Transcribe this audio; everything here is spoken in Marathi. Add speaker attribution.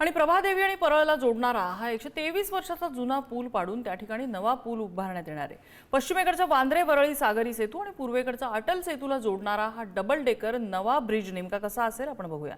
Speaker 1: आणि प्रभादेवी आणि परळला जोडणारा हा 123 वर्षाचा जुना पूल पाडून त्या ठिकाणी नवा पूल उभारण्यात येणार आहे। पश्चिमेकडचा वांद्रे वरळी सागरी सेतू आणि पूर्वेकडचा अटल सेतूला जोडणारा हा डबल डेकर नवा ब्रिज नेमका कसा असेल आपण बघूया।